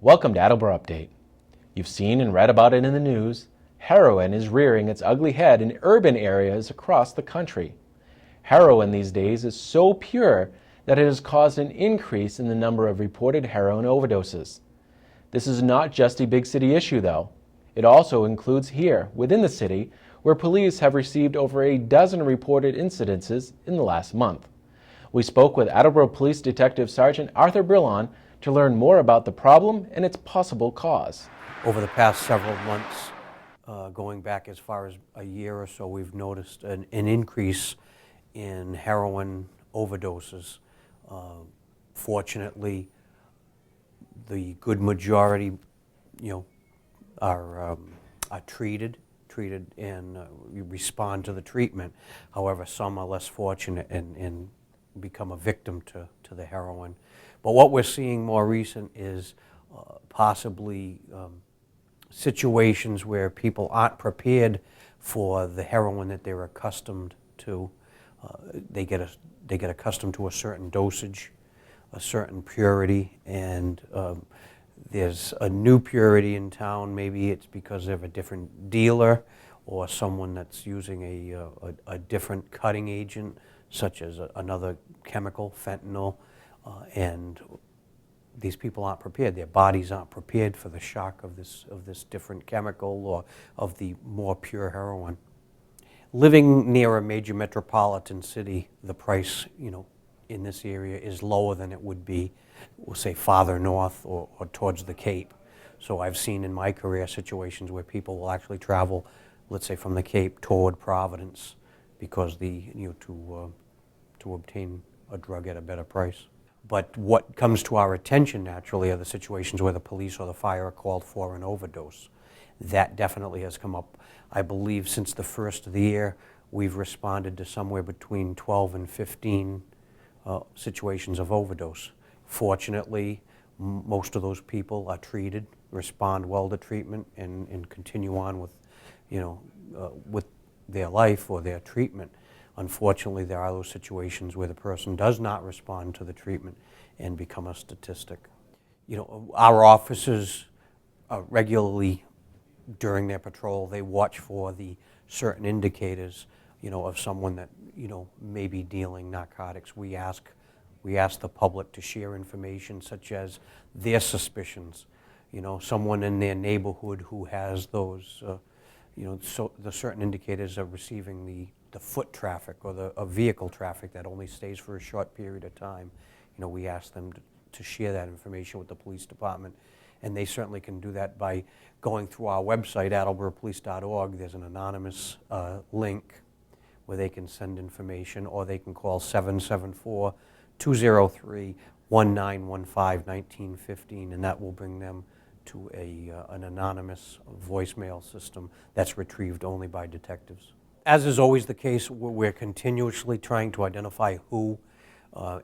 Welcome to Attleboro Update. You've seen and read about it in the news. Heroin is rearing its ugly head in urban areas across the country. Heroin these days is so pure that it has caused an increase in the number of reported heroin overdoses. This is not just a big city issue, though. It also includes here, within the city, where police have received over a dozen reported incidences in the last month. We spoke with Attleboro Police Detective Sergeant Arthur Brillion to learn more about the problem and its possible cause. Over the past several months, going back as far as a year or so, we've noticed an increase in heroin overdoses. Fortunately, the good majority, are treated and respond to the treatment. However, some are less fortunate and become a victim to the heroin. But what we're seeing more recent is possibly situations where people aren't prepared for the heroin that they're accustomed to. They get accustomed to a certain dosage, a certain purity, and there's a new purity in town. Maybe it's because of a different dealer or someone that's using a different cutting agent, such as another chemical, fentanyl, and these people aren't prepared. Their bodies aren't prepared for the shock of this different chemical or of the more pure heroin. Living near a major metropolitan city, the price, in this area is lower than it would be, we'll say, farther north or towards the Cape. So I've seen in my career situations where people will actually travel, let's say, from the Cape toward Providence because to obtain a drug at a better price. But what comes to our attention naturally are the situations where the police or the fire are called for an overdose. That definitely has come up. I believe since the first of the year, we've responded to somewhere between 12 and 15 situations of overdose. Fortunately, most of those people are treated, respond well to treatment, and continue on with, with their life or their treatment. Unfortunately, there are those situations where the person does not respond to the treatment and become a statistic. Our officers regularly, during their patrol, they watch for the certain indicators, of someone that, may be dealing narcotics. We ask the public to share information such as their suspicions, someone in their neighborhood who has those, so the certain indicators of receiving the foot traffic or the vehicle traffic that only stays for a short period of time. We ask them to share that information with the police department, and they certainly can do that by going through our website, attleboropolice.org. There's an anonymous link where they can send information, or they can call 774-203-1915, and that will bring them to an anonymous voicemail system that's retrieved only by detectives. As is always the case, we're continuously trying to identify who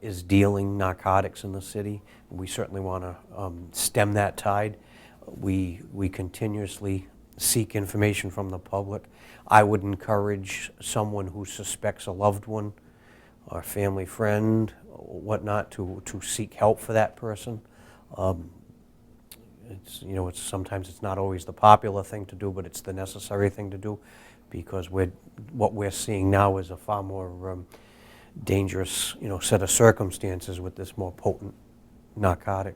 is dealing narcotics in the city. We certainly want to stem that tide. We continuously seek information from the public. I would encourage someone who suspects a loved one or family friend or whatnot to seek help for that person. Sometimes it's not always the popular thing to do, but it's the necessary thing to do, because what we're seeing now is a far more dangerous, set of circumstances with this more potent narcotic.